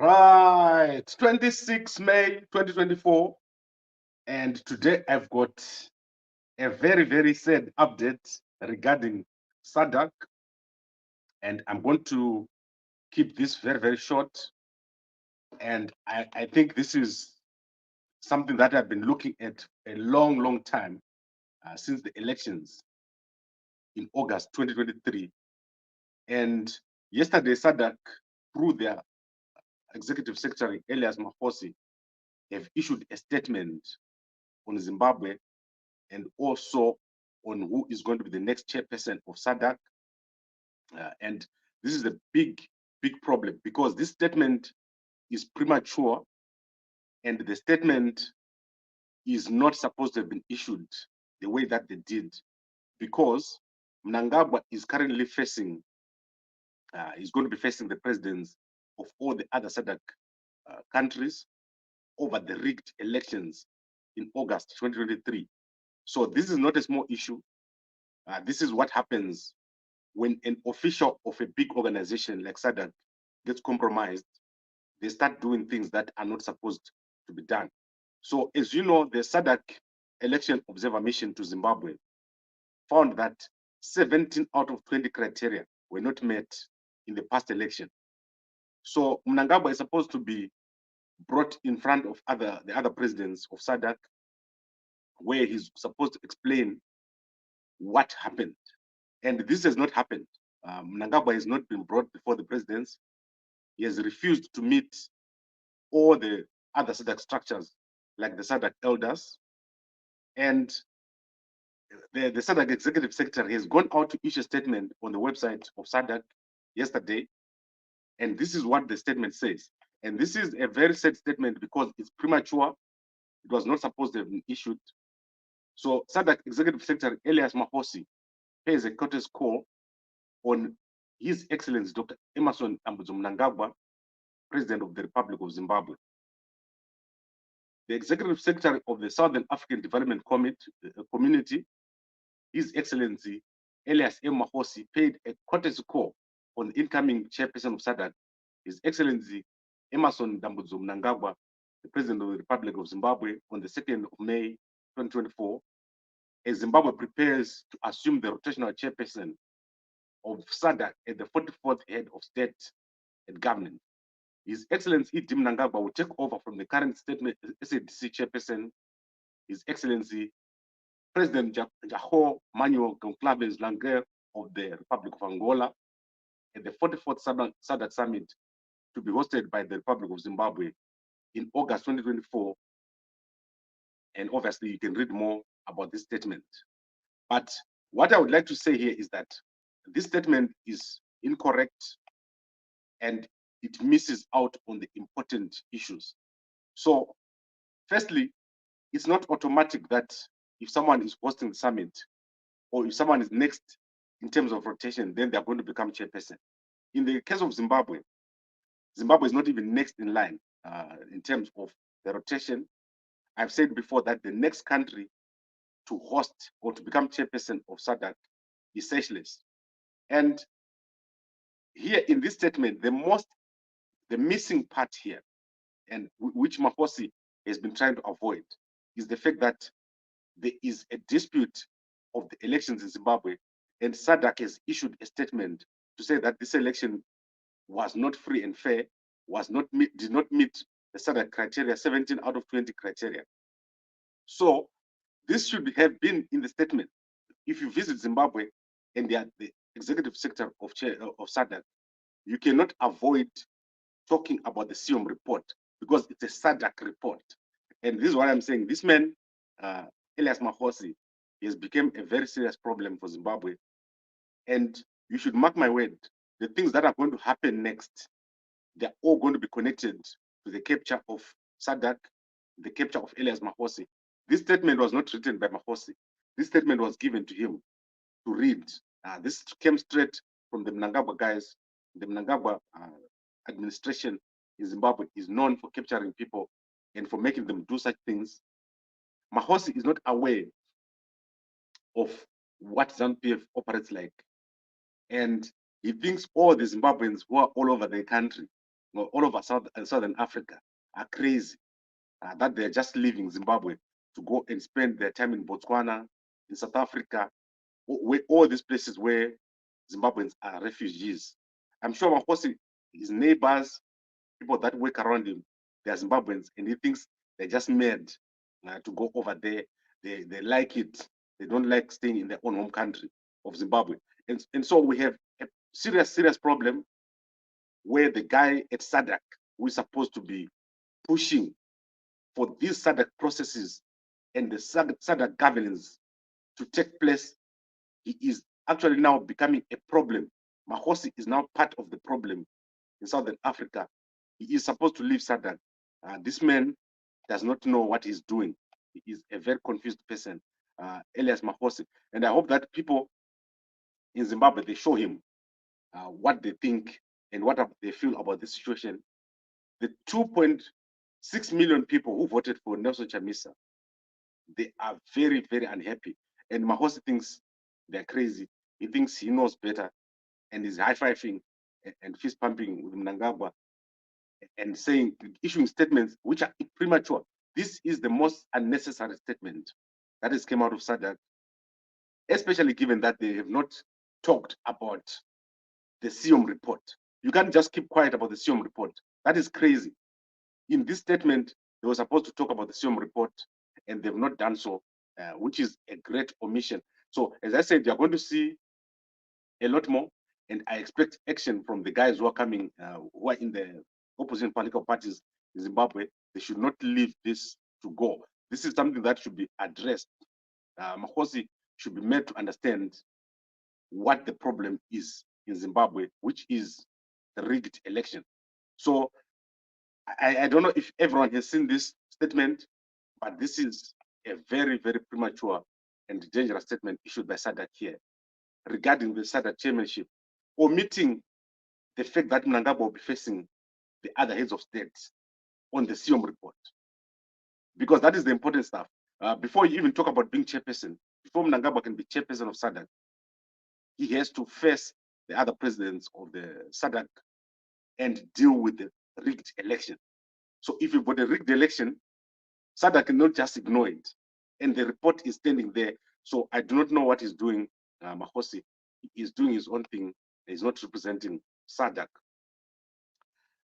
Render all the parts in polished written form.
Right, 26 May 2024, and today I've got a very, very sad update regarding SADC, and I'm going to keep this very, very short. And I think this is something that I've been looking at a long, long time since the elections in August 2023. And yesterday, SADC, through their executive secretary, Elias Magosi, have issued a statement on Zimbabwe and also on who is going to be the next chairperson of SADC. And this is a big, big problem because this statement is premature and the statement is not supposed to have been issued the way that they did because Mnangagwa is currently facing, is going to be facing the presidents of all the other SADC countries over the rigged elections in August 2023. So this is not a small issue. This is what happens when an official of a big organization like SADC gets compromised. They start doing things that are not supposed to be done. So as you know, the SADC election observer mission to Zimbabwe found that 17 out of 20 criteria were not met in the past election. So Mnangagwa is supposed to be brought in front of the other presidents of SADC, where he's supposed to explain what happened. And this has not happened. Mnangagwa has not been brought before the presidents. He has refused to meet all the other SADC structures, like the SADC elders. And the SADC executive secretary has gone out to issue a statement on the website of SADC yesterday. And this is what the statement says. And this is a very sad statement because it's premature. It was not supposed to have been issued. So SADC executive secretary Elias Magosi pays a courteous call on His Excellency Dr. Emmerson Mnangagwa, President of the Republic of Zimbabwe. The Executive Secretary of the Southern African Development Community, His Excellency Elias M. Magosi, paid a courtesy call on the incoming chairperson of SADC, His Excellency Emmerson Mnangagwa, the President of the Republic of Zimbabwe, on the 2nd of May 2024, as Zimbabwe prepares to assume the rotational chairperson of SADC at the 44th head of state and government. His Excellency E.D. Mnangagwa will take over from the current SADC chairperson, His Excellency President Jaho Manuel Goncalves Langer of the Republic of Angola at the 44th SADC summit to be hosted by the Republic of Zimbabwe in August 2024. And obviously you can read more about this statement. But what I would like to say here is that this statement is incorrect and it misses out on the important issues. So firstly, it's not automatic that if someone is hosting the summit or if someone is next in terms of rotation, then they're going to become chairperson. In the case of Zimbabwe, Zimbabwe is not even next in line in terms of the rotation. I've said before that the next country to host or to become chairperson of SADC is Seychelles. And here in this statement, the missing part here, and which Magosi has been trying to avoid, is the fact that there is a dispute of the elections in Zimbabwe, and SADC has issued a statement to say that this election was not free and fair, did not meet the SADC criteria, 17 out of 20 criteria. So this should have been in the statement. If you visit Zimbabwe and they are the executive secretary of SADC, you cannot avoid talking about the SIOM report because it's a SADC report. And this is what I'm saying. This man, Elias Magosi, has become a very serious problem for Zimbabwe. And you should mark my word, the things that are going to happen next, they're all going to be connected to the capture of SADC, the capture of Elias Magosi. This statement was not written by Magosi. This statement was given to him to read. This came straight from the Mnangagwa guys. The Mnangagwa administration in Zimbabwe is known for capturing people and for making them do such things. Magosi is not aware of what ZANU-PF operates like. And he thinks all the Zimbabweans who are all over the country all over Southern Africa are crazy, that they're just leaving Zimbabwe to go and spend their time in Botswana, in South Africa, all these places where Zimbabweans are refugees. I'm sure Magosi, his neighbors, people that work around him, they are Zimbabweans, and he thinks they're just mad to go over there. They like it. They don't like staying in their own home country of Zimbabwe. And so we have a serious problem where the guy at SADC, who is supposed to be pushing for these SADC processes and the SADC governance to take place, he is actually now becoming a problem. Magosi is now part of the problem in Southern Africa. He is supposed to leave SADC. This man does not know what he's doing. He is a very confused person, Elias Magosi. And I hope that people in Zimbabwe, they show him what they think and what they feel about this situation. The 2.6 million people who voted for Nelson Chamisa, they are very unhappy. And Magosi thinks they're crazy. He thinks he knows better and is high-fiving and fist pumping with Mnangagwa and saying, issuing statements which are premature. This is the most unnecessary statement that has come out of SADC, especially given that they have not talked about the SIOM report. You can't just keep quiet about the SIOM report. That is crazy. In this statement, they were supposed to talk about the SIOM report, and they've not done so, which is a great omission. So, as I said, you're going to see a lot more, and I expect action from the guys who are coming, who are in the opposition political parties in Zimbabwe. They should not leave this to go. This is something that should be addressed. Magosi should be made to understand what the problem is in Zimbabwe, which is the rigged election. So I don't know if everyone has seen this statement, but this is a very premature and dangerous statement issued by SADC here regarding the SADC chairmanship, omitting the fact that Mnangagwa will be facing the other heads of state on the SIOM report, because that is the important stuff. Before you even talk about being chairperson, before Mnangagwa can be chairperson of SADC, he has to face the other presidents of the SADC and deal with the rigged election. So if you've got a rigged election, SADC cannot just ignore it. And the report is standing there. So I do not know what he's doing, Magosi. He's doing his own thing. He's not representing SADC.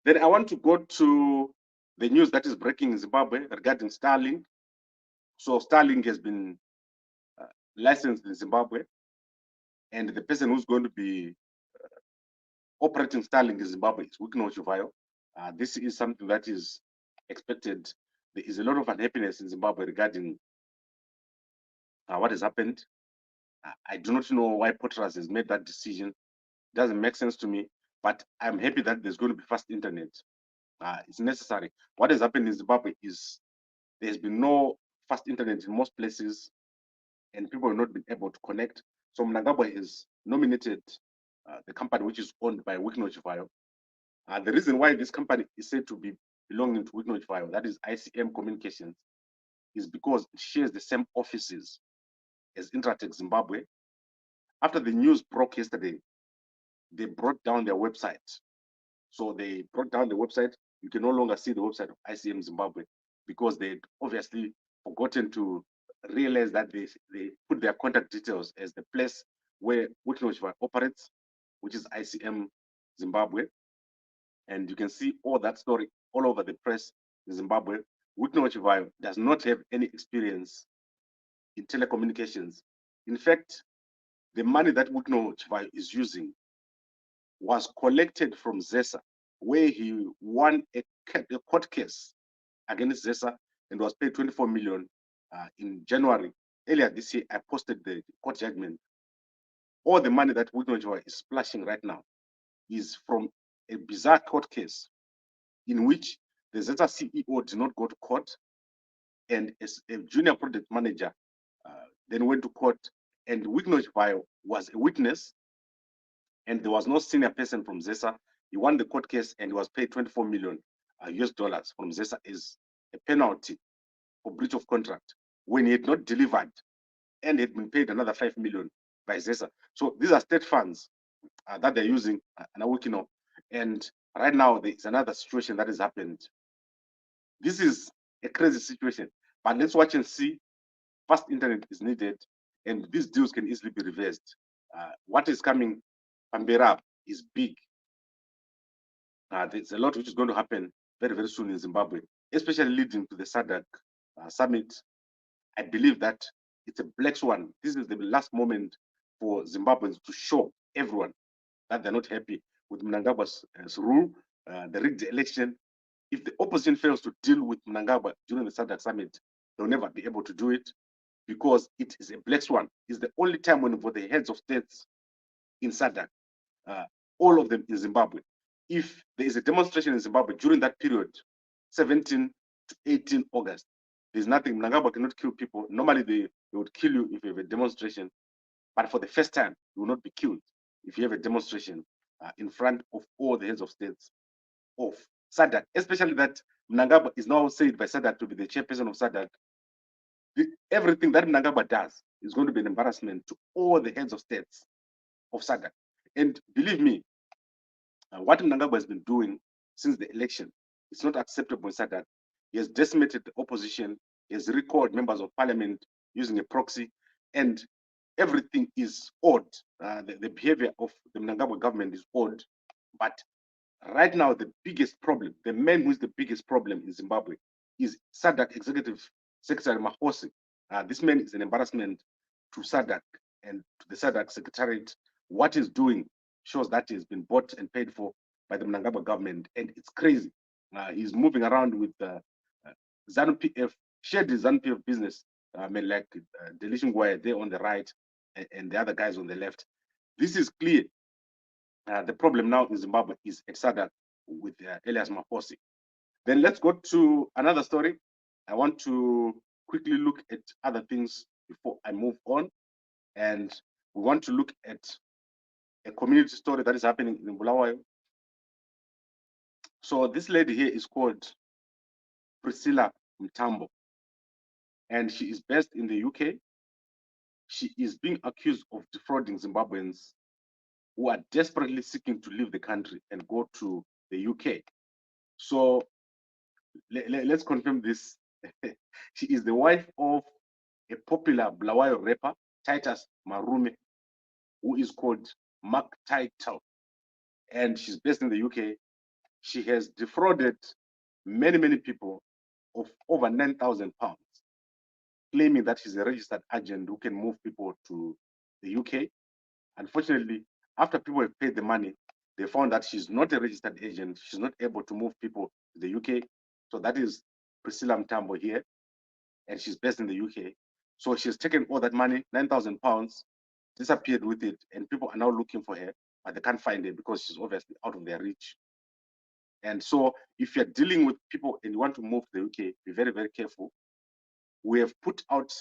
Then I want to go to the news that is breaking in Zimbabwe regarding Starlink. So Starlink has been licensed in Zimbabwe, and the person who's going to be operating Starlink in Zimbabwe is Chivayo. This is something that is expected. There is a lot of unhappiness in Zimbabwe regarding what has happened. I do not know why Potras has made that decision. It doesn't make sense to me, but I'm happy that there's going to be fast internet. It's necessary. What has happened in Zimbabwe is there's been no fast internet in most places, and people have not been able to connect. So Mnangagwa has nominated the company which is owned by Chivayo. The reason why this company is said to be belonging to Chivayo, that is ICM Communications, is because it shares the same offices as Intratek Zimbabwe. After the news broke yesterday, they brought down their website. So they brought down the website. You can no longer see the website of ICM Zimbabwe because they obviously forgotten to realize that they put their contact details as the place where Chivayo operates, which is ICM Zimbabwe. And you can see all that story all over the press in Zimbabwe. Chivayo does not have any experience in telecommunications. In fact, the money that Chivayo is using was collected from ZESA, where he won a court case against ZESA and was paid 24 million in January. Earlier this year, I posted the court judgment. All the money that Chivayo is splashing right now is from a bizarre court case in which the ZESA CEO did not go to court, and a junior project manager then went to court, and Chivayo was a witness, and there was no senior person from ZESA. He won the court case and he was paid 24 million US dollars from ZESA as a penalty for breach of contract when he had not delivered and had been paid another 5 million by ZESA. So these are state funds that they're using, and Right now, there is another situation that has happened. This is a crazy situation, but let's watch and see. Fast internet is needed, and these deals can easily be reversed. What is coming, Pambera, is big. There's a lot which is going to happen very, very soon in Zimbabwe, especially leading to the SADC summit. I believe that it's a black swan. This is the last moment for Zimbabweans to show everyone that they're not happy with Mnangagwa's rule, the rigged election. If the opposition fails to deal with Mnangagwa during the SADC summit, they'll never be able to do it because it is a black swan. It's the only time when for the heads of states in SADC, all of them in Zimbabwe, if there is a demonstration in Zimbabwe during that period, 17 to 18 August, there's nothing. Mnangagwa cannot kill people. Normally, they would kill you if you have a demonstration, but for the first time, you will not be killed if you have a demonstration in front of all the heads of states of SADC, especially that Mnangagwa is now said by SADC to be the chairperson of SADC. Everything that Mnangagwa does is going to be an embarrassment to all the heads of states of SADC. And believe me, what Mnangagwa has been doing since the election, it's not acceptable in SADC. He has decimated the opposition. He has recalled members of parliament using a proxy, and everything is odd. The behavior of the Mnangagwa government is odd. But right now, the biggest problem, the man who is the biggest problem in Zimbabwe, is SADC Executive Secretary Magosi. This man is an embarrassment to SADC and to the SADC Secretariat. What he's doing shows that he's been bought and paid for by the Mnangagwa government, and it's crazy. He's moving around with ZANU-PF, shared the ZANU-PF business, like Delishin Gwaya there on the right and the other guys on the left. This is clear. The problem now in Zimbabwe is at SADC with Elias Magosi. Then let's go to another story. I want to quickly look at other things before I move on. And we want to look at a community story that is happening in Bulawayo. So this lady here is called Priscilla Mtambo, and she is based in the UK. She is being accused of defrauding Zimbabweans who are desperately seeking to leave the country and go to the UK. So let's confirm this. She is the wife of a popular Bulawayo rapper, Titus Marume, who is called Mark Title, and she's based in the UK. She has defrauded many, many people of over £9,000, claiming that she's a registered agent who can move people to the UK. Unfortunately, after people have paid the money, they found that she's not a registered agent. She's not able to move people to the UK. So that is Priscilla Mtambo here, and she's based in the UK. So she's taken all that money, £9,000, disappeared with it, and people are now looking for her, but they can't find her because she's obviously out of their reach. And so if you're dealing with people and you want to move to the UK, be very, very careful. We have put out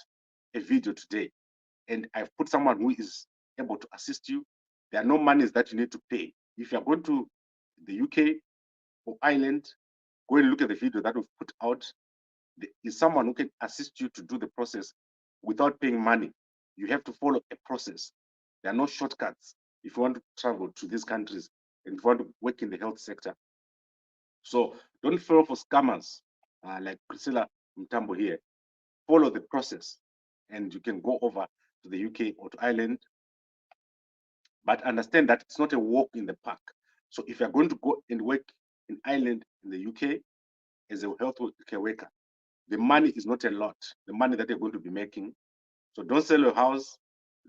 a video today, and I've put someone who is able to assist you. There are no monies that you need to pay. If you're going to the UK or Ireland, go and look at the video that we've put out. There is someone who can assist you to do the process without paying money. You have to follow a process. There are no shortcuts if you want to travel to these countries and if you want to work in the health sector. So don't fall for scammers like Priscilla Mtambo here. Follow the process and you can go over to the UK or to Ireland. But understand that it's not a walk in the park. So if you're going to go and work in Ireland, in the UK, as a health care worker, the money is not a lot, the money that you're going to be making. So don't sell your house,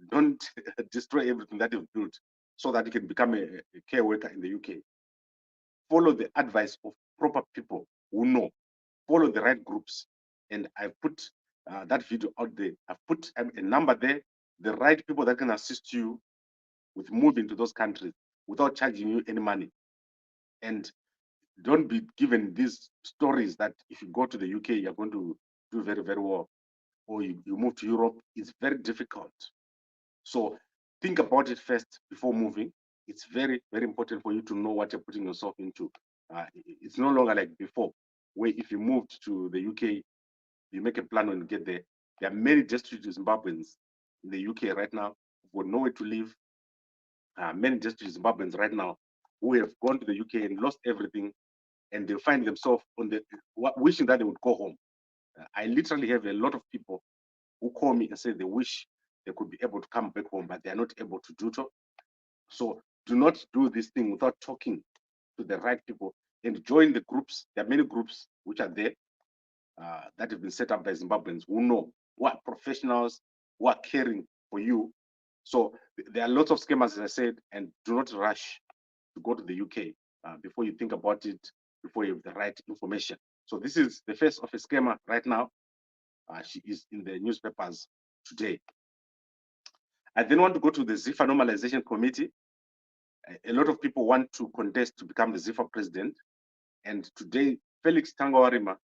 don't destroy everything that you've built so that you can become a care worker in the UK. Follow the advice of proper people who know. Follow the right groups. And I put that video out there. I've put a number there, the right people that can assist you with moving to those countries without charging you any money. And don't be given these stories that if you go to the UK, you're going to do very, very well. Or you move to Europe, it's very difficult. So think about it first before moving. It's very, very important for you to know what you're putting yourself into. It's no longer like before, where if you moved to the UK, you make a plan when you get there. There are many destitute Zimbabweans in the UK right now who have nowhere to live. Many destitute Zimbabweans right now who have gone to the UK and lost everything, and they find themselves on the wishing that they would go home. I literally have a lot of people who call me and say they wish they could be able to come back home, but they are not able to do so. So do not do this thing without talking to the right people and join the groups. There are many groups which are there that have been set up by Zimbabweans who know, who are professionals, who are caring for you. So there are lots of scammers, as I said, and do not rush to go to the UK before you think about it, before you have the right information. So this is the face of a scammer right now. She is in the newspapers today. I then want to go to the ZIFA Normalization Committee. A lot of people want to contest to become the ZIFA president. And today, Felix Tangawarima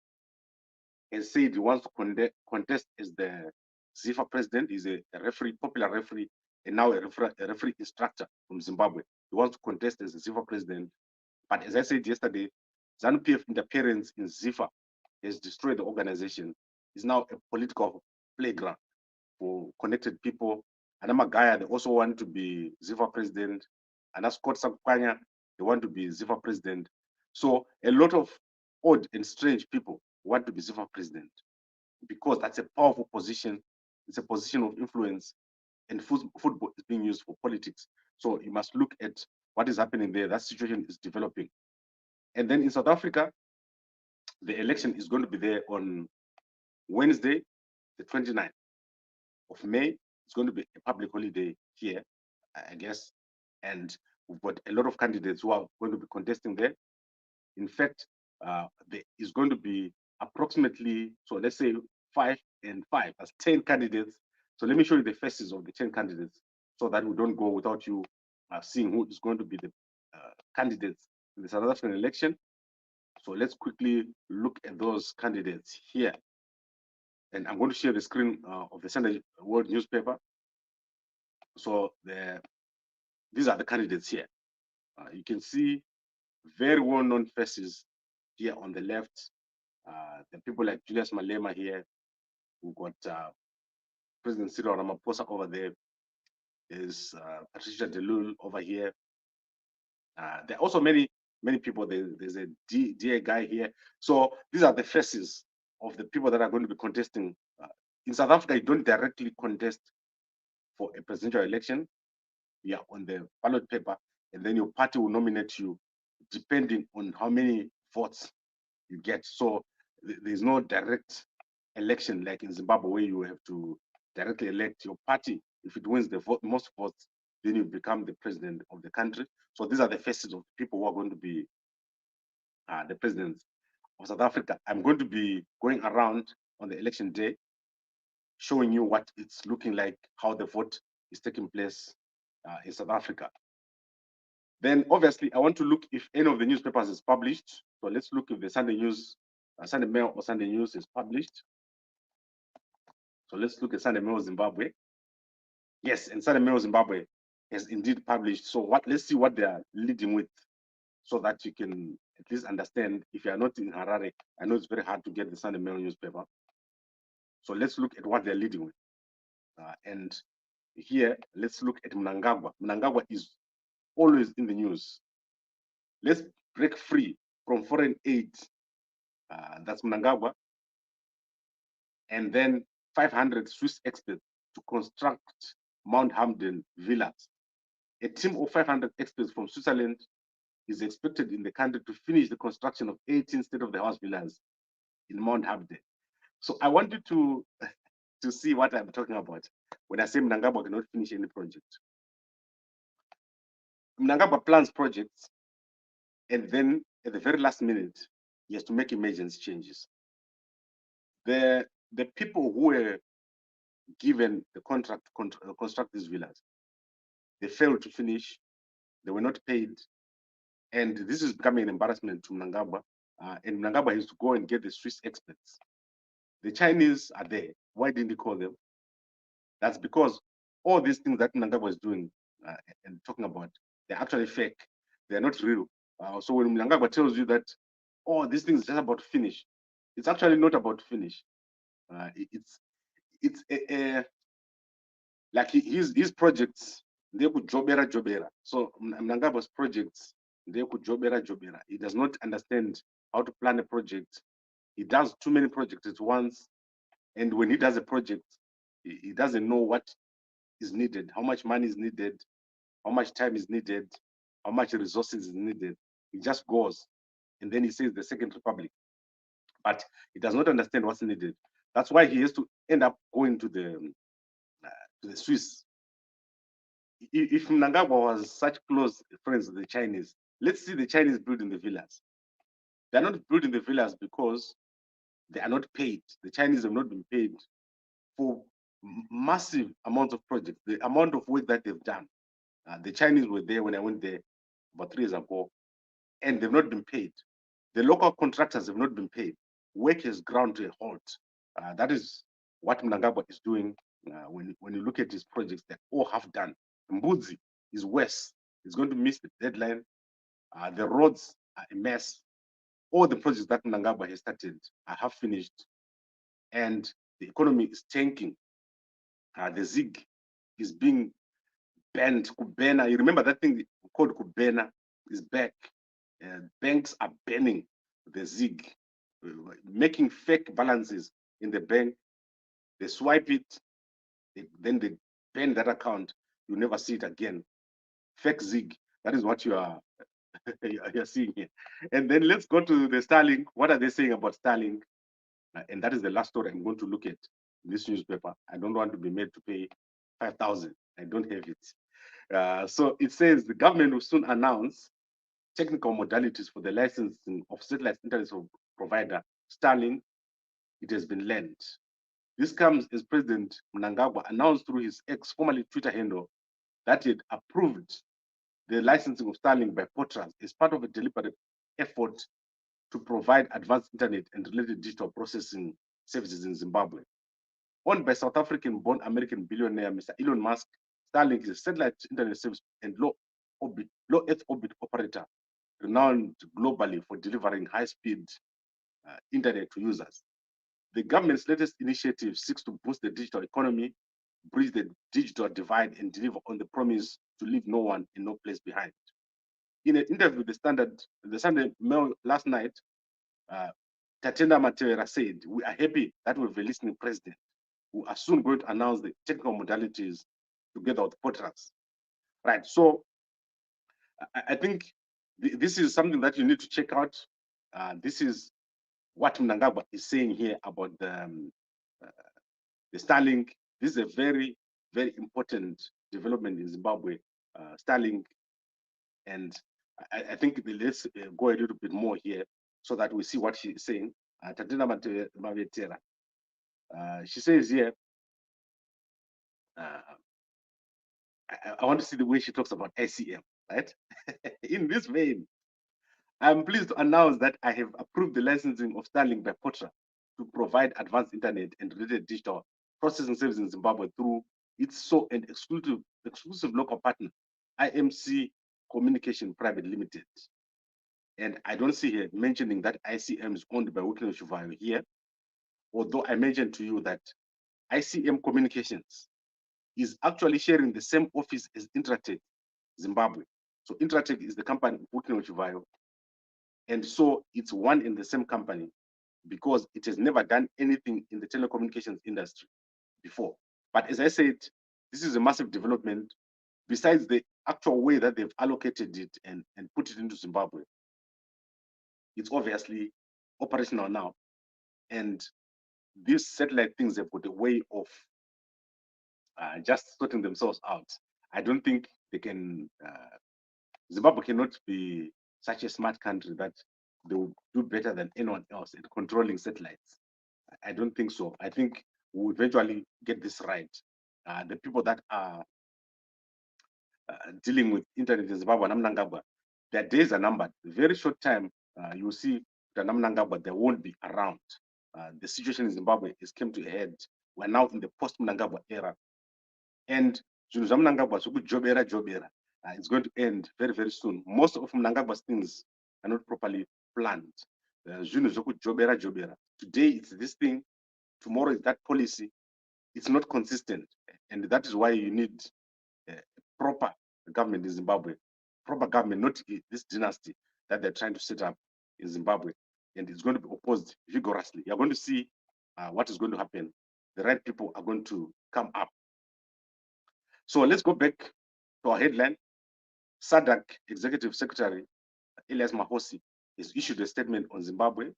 has said he wants to contest as the ZIFA president. He's a referee, popular referee, and now a referee instructor from Zimbabwe. He wants to contest as the ZIFA president. But as I said yesterday, ZANU-PF interference in ZIFA has destroyed the organization. It's now a political playground for connected people. Anamagaya, they also want to be ZIFA president. And Scott Sakukanya, they want to be ZIFA president. So a lot of odd and strange people want to be ZIFA president because that's a powerful position. It's a position of influence, and football is being used for politics. So you must look at what is happening there. That situation is developing. And then in South Africa, the election is going to be there on Wednesday, the 29th of May. It's going to be a public holiday here, I guess. And we've got a lot of candidates who are going to be contesting there. In fact, there is going to be approximately, so let's say 5 and 5, that's 10 candidates. So let me show you the faces of the 10 candidates so that we don't go without you seeing who is going to be the candidates in the South African election. So let's quickly look at those candidates here. And I'm going to share the screen of the Sunday World newspaper. So these are the candidates here. You can see very well-known faces here on the left. The people like Julius Malema here. We've got President Cyril Ramaphosa over there. There's Patricia DeLille over here. There are also many people. There's a DA guy here. So these are the faces of the people that are going to be contesting. In South Africa, you don't directly contest for a presidential election. You are on the ballot paper, and then your party will nominate you depending on how many votes you get. So there's no direct election like in Zimbabwe where you have to directly elect your party. If it wins the most votes, then you become the president of the country. So these are the faces of people who are going to be the presidents of South Africa. I'm going to be going around on the election day, showing you what it's looking like, how the vote is taking place in South Africa. Then obviously I want to look if any of the newspapers is published. So let's look if the Sunday News, Sunday Mail or Sunday News is published. So let's look at Sunday Mail Zimbabwe. Yes, and Sunday Mail Zimbabwe has indeed published. So let's see what they are leading with, so that you can at least understand. If you are not in Harare, I know it's very hard to get the Sunday Mail newspaper. So let's look at what they're leading with. And here, let's look at Mnangagwa. Mnangagwa is always in the news. Let's break free from foreign aid. That's Mnangagwa. And then 500 Swiss experts to construct Mount Hamden villas. A team of 500 experts from Switzerland is expected in the country to finish the construction of 18 state-of-the-art villas in Mount Hamden. So I want you to see what I'm talking about when I say Mnangagwa cannot finish any project. Mnangagwa plans projects, and then at the very last minute, he has to make emergency changes. The people who were given the contract to construct these villas, they failed to finish, they were not paid, and this is becoming an embarrassment to Mnangagwa. And Mnangagwa has to go and get the Swiss experts. The Chinese are there. Why didn't he call them? That's because all these things that Mnangagwa is doing and talking about, they're actually fake. They're not real. So when Mnangagwa tells you that, oh, this thing is just about to finish, it's actually not about to finish. It's like his projects, they could jobera. So Mnangagwa's projects He does not understand how to plan a project. He does too many projects at once. And when he does a project, he doesn't know what is needed, how much money is needed, how much time is needed, how much resources is needed. He just goes. And then he says the Second Republic. But he does not understand what's needed. That's why he has to end up going to the Swiss. If Mnangagwa was such close friends with the Chinese, let's see the Chinese building the villas. They're not building the villas because they are not paid. The Chinese have not been paid for massive amounts of projects, the amount of work that they've done. The Chinese were there when I went there about 3 years ago, and they've not been paid. The local contractors have not been paid. Work has ground to a halt. That is what Mnangagwa is doing. When you look at his projects, they're all half done. Mbudzi is worse. He's going to miss the deadline. The roads are a mess. All the projects that Mnangagwa has started are half finished, and the economy is tanking. The ZIG is being banned. Kubena, you remember that thing called Kubena is back. Banks are banning the ZIG, making fake balances in the bank. They swipe it, then they ban that account. You never see it again. Fake ZIG. That is what you are you're seeing here. And then let's go to the Starlink. What are they saying about Starlink? And that is the last story I'm going to look at in this newspaper. I don't want to be made to pay 5,000. I don't have it. So it says the government will soon announce technical modalities for the licensing of satellite internet provider Starlink. It has been learned. This comes as President Mnangagwa announced through his formerly Twitter handle that he had approved the licensing of Starlink by Potras as part of a deliberate effort to provide advanced internet and related digital processing services in Zimbabwe. Owned by South African-born American billionaire Mr. Elon Musk, Starlink is a satellite internet service and low Earth orbit operator renowned globally for delivering high-speed internet to users. The government's latest initiative seeks to boost the digital economy, bridge the digital divide, and deliver on the promise to leave no one and no place behind. In an interview with the Sunday Mail last night, Tatenda Matera said, "We are happy that we have a listening president who are soon going to announce the technical modalities together with Potras." Right. So I think this is something that you need to check out. This is what Mnangagwa is saying here about the Starlink. This is a very, very important development in Zimbabwe, Starlink. And I think let's go a little bit more here so that we see what she's saying. Tatenda Mavetera. She says here, I want to see the way she talks about ICM, right? In this vein, I'm pleased to announce that I have approved the licensing of Starlink by Potra to provide advanced internet and related digital processing services in Zimbabwe through its sole and exclusive local partner, IMC Communication Private Limited. And I don't see here mentioning that ICM is owned by Chivayo here, although I mentioned to you that ICM Communications is actually sharing the same office as Intratek, Zimbabwe. So Intratek is the company working with Chivayo. And so it's one and the same company because it has never done anything in the telecommunications industry before. But as I said, this is a massive development. Besides the actual way that they've allocated it and put it into Zimbabwe, it's obviously operational now. And these satellite things have got a way of just sorting themselves out. I don't think they can, Zimbabwe cannot be such a smart country that they will do better than anyone else at controlling satellites. I don't think so. I think we'll eventually get this right. The people that are dealing with internet in Zimbabwe and Mnangagwa, their days are numbered. Very short time, you'll see that Mnangagwa, they won't be around. The situation in Zimbabwe has come to a head. We're now in the post-Mnangagwa era. And Mnangagwa, it's going to end very, very soon. Most of Mnangagwa's things are not properly planned. Today it's this thing, tomorrow is that policy. It's not consistent. And that is why you need a proper government in Zimbabwe proper government, not this dynasty that they're trying to set up in Zimbabwe. And it's going to be opposed vigorously. You're going to see what is going to happen. The right people are going to come up. So let's go back to our headline. SADC Executive Secretary Elias Magosi has issued a statement on Zimbabwe.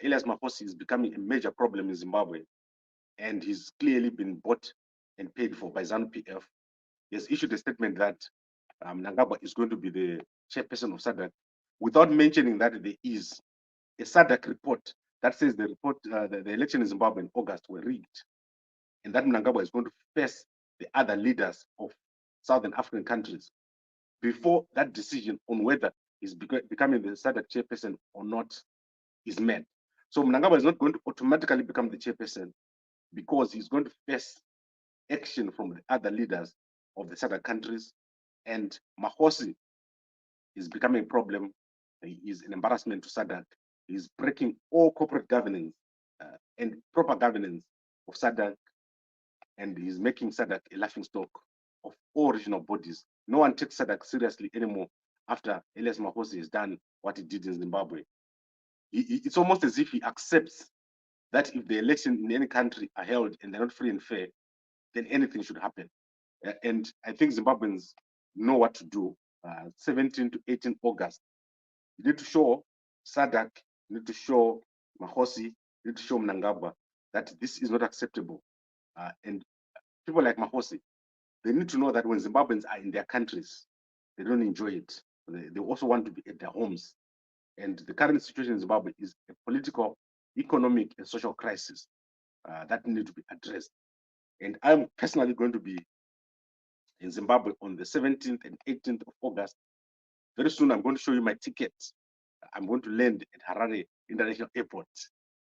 Elias Magosi is becoming a major problem in Zimbabwe, and he's clearly been bought and paid for by ZANU-PF. He has issued a statement that Mnangagwa is going to be the chairperson of SADC, without mentioning that there is a SADC report that says the election in Zimbabwe in August were rigged, and that Mnangagwa is going to face the other leaders of Southern African countries before that decision on whether he's becoming the SADC chairperson or not is made. So Mnangagwa is not going to automatically become the chairperson because he's going to face action from the other leaders of the SADC countries, and Magosi is becoming a problem. He is an embarrassment to SADC. He's breaking all corporate governance and proper governance of SADC, and he's making SADC a laughingstock of all regional bodies. No one takes SADC seriously anymore after Elias Magosi has done what he did in Zimbabwe. It's almost as if he accepts that if the election in any country are held and they're not free and fair, then anything should happen. And I think Zimbabweans know what to do. 17 to 18 August, you need to show SADC, you need to show Magosi, you need to show Mnangagwa that this is not acceptable. And people like Magosi, they need to know that when Zimbabweans are in their countries, they don't enjoy it. They also want to be at their homes. And the current situation in Zimbabwe is a political, economic, and social crisis that need to be addressed. And I'm personally going to be in Zimbabwe on the 17th and 18th of August. Very soon, I'm going to show you my ticket. I'm going to land at Harare International Airport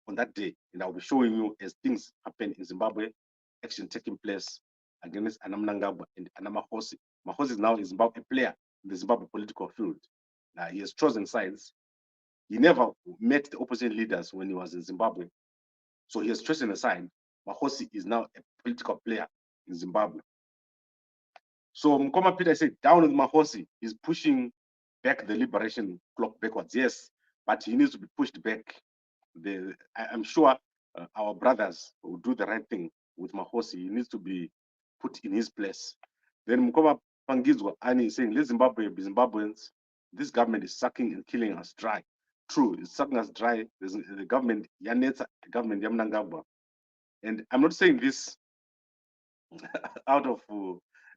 on that day, and I'll be showing you as things happen in Zimbabwe, action taking place against Mnangagwa and Magosi. Magosi is now a Zimbabwe player in the Zimbabwe political field. He has chosen sides. He never met the opposition leaders when he was in Zimbabwe, so he has chosen a side. Magosi is now a political player in Zimbabwe. So Mkoma Peter said, down with Magosi, he's pushing back the liberation clock backwards. Yes, but he needs to be pushed back. I'm sure our brothers will do the right thing with Magosi. He needs to be put in his place. Then Mkoma Pangizwa Ani is saying, let Zimbabwe be Zimbabweans. This government is sucking and killing us dry. True, it's sucking us dry. There's the government, Yanetsa, the government, Mnangagwa. And I'm not saying this out of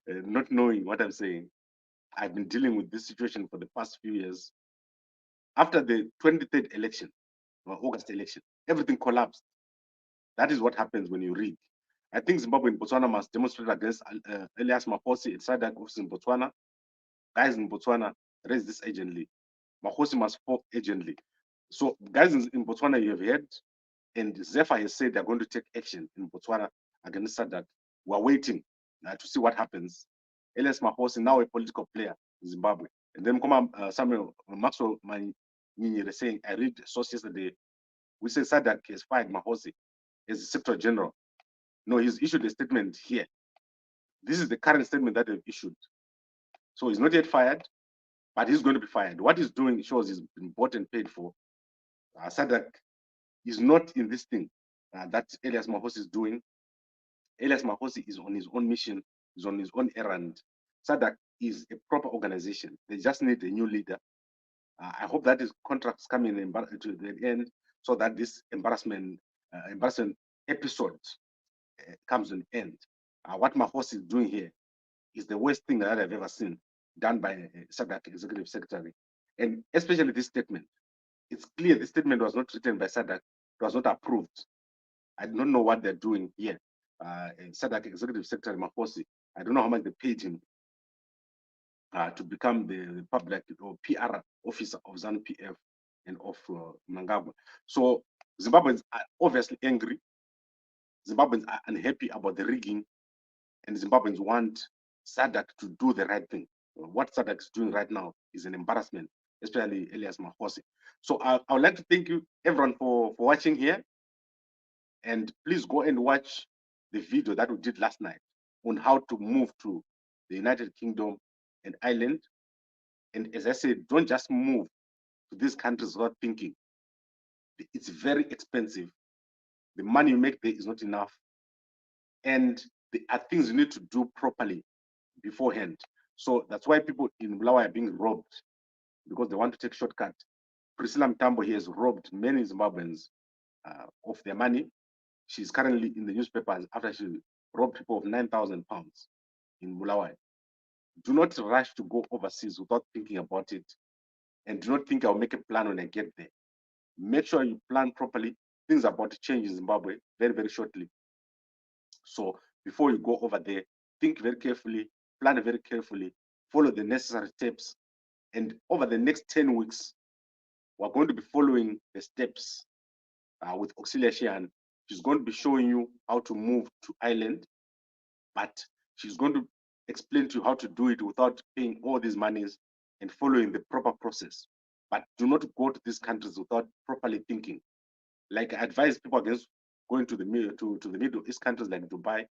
not knowing what I'm saying. I've been dealing with this situation for the past few years. After the 23rd election, or August election, everything collapsed. That is what happens when you rig. I think Zimbabwe and Botswana must demonstrate against Elias Magosi and SADC office in Botswana. Guys in Botswana, raise this urgently. Magosi must fall urgently. So guys in Botswana, you have heard, and Zephyr has said they're going to take action in Botswana against SADC. We're waiting to see what happens. Elias Magosi, now a political player in Zimbabwe. And then Samuel Maxwell is saying, I read source yesterday, we say SADC has fired Magosi as the Secretary General. No, he's issued a statement here. This is the current statement that they've issued. So he's not yet fired, but he's going to be fired. What he's doing shows he's been bought and paid for. SADC is not in this thing that Elias Magosi is doing. Elias Magosi is on his own mission, is on his own errand. SADC is a proper organization. They just need a new leader. I hope that his contracts coming to the end so that this embarrassment episode comes to an end. What Magosi is doing here is the worst thing that I've ever seen done by a SADC executive secretary. And especially this statement. It's clear this statement was not written by SADC, it was not approved. I don't know what they're doing here. SADC executive secretary Magosi, I don't know how much they paid him to become the public or PR officer of ZANU-PF and of Mnangagwa. So Zimbabweans are obviously angry. Zimbabweans are unhappy about the rigging, and Zimbabweans want SADC to do the right thing. What SADC is doing right now is an embarrassment, especially Elias Magosi. So I would like to thank you, everyone, for watching here. And please go and watch the video that we did last night on how to move to the United Kingdom and Ireland. And as I said, don't just move to these countries without thinking. It's very expensive. The money you make there is not enough. And there are things you need to do properly beforehand. So that's why people in Bulawayo are being robbed, because they want to take shortcut. Priscilla Mtambo, he has robbed many Zimbabweans of their money. She's currently in the newspapers after she robbed people of 9,000 pounds in Bulawayo. Do not rush to go overseas without thinking about it. And do not think I'll make a plan when I get there. Make sure you plan properly. Things are about to change in Zimbabwe very, very shortly. So before you go over there, think very carefully, plan very carefully, follow the necessary steps. And over the next 10 weeks, we're going to be following the steps with Auxilia Shehan. She's going to be showing you how to move to Ireland, but she's going to explain to you how to do it without paying all these monies and following the proper process. But do not go to these countries without properly thinking. Like I advise people against going to the Middle East countries like Dubai.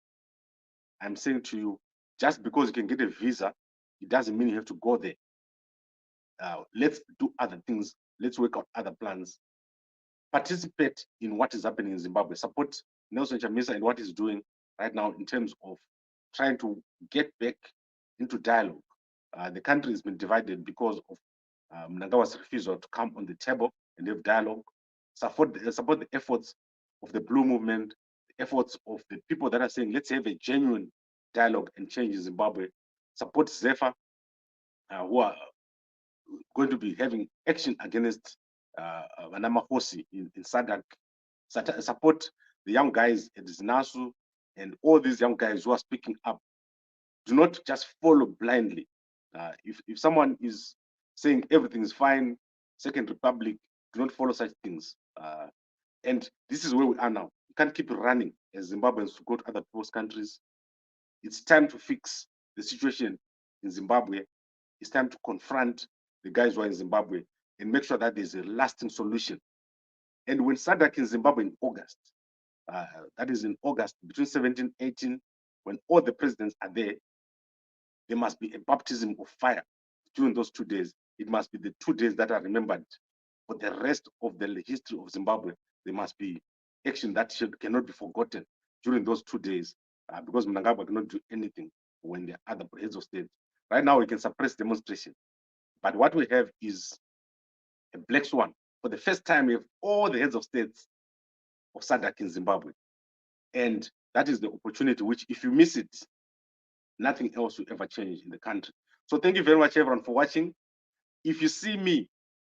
I'm saying to you, just because you can get a visa, it doesn't mean you have to go there. Let's do other things. Let's work out other plans. Participate in what is happening in Zimbabwe. Support Nelson Chamisa and what he's doing right now in terms of trying to get back into dialogue. The country has been divided because of Mnangagwa's refusal to come on the table and have dialogue. Support the efforts of the Blue Movement, the efforts of the people that are saying, let's have a genuine dialogue and change in Zimbabwe. Support ZEFA, who are going to be having action against Mnangagwa in SADC. Support the young guys at ZNASU and all these young guys who are speaking up. Do not just follow blindly. If someone is saying everything is fine, Second Republic, do not follow such things. And this is where we are now. You can't keep running as Zimbabweans to go to other people's countries. It's time to fix the situation in Zimbabwe. It's time to confront the guys who are in Zimbabwe and make sure that there's a lasting solution. And when SADC in Zimbabwe in August, that is in August, between 17, 18, when all the presidents are there must be a baptism of fire during those 2 days. It must be the 2 days that are remembered for the rest of the history of Zimbabwe. There must be action that cannot be forgotten during those 2 days, because Mnangagwa cannot do anything when there are other heads of state. Right now, we can suppress demonstration. But what we have is a black swan. For the first time, we have all the heads of states of SADC in Zimbabwe. And that is the opportunity which, if you miss it, nothing else will ever change in the country. So thank you very much, everyone, for watching. If you see me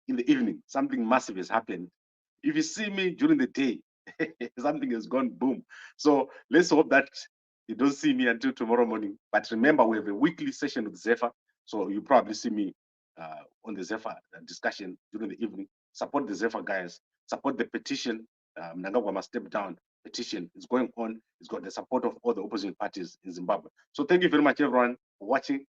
in the evening, something massive has happened. If you see me during the day, something has gone boom. So let's hope that you don't see me until tomorrow morning. But remember, we have a weekly session with ZEFA. So you probably see me on the ZEFA discussion during the evening. Support the ZEFA guys. Support the petition. Mnangagwa must step down. Petition is going on. It's got the support of all the opposing parties in Zimbabwe. So thank you very much, everyone, for watching.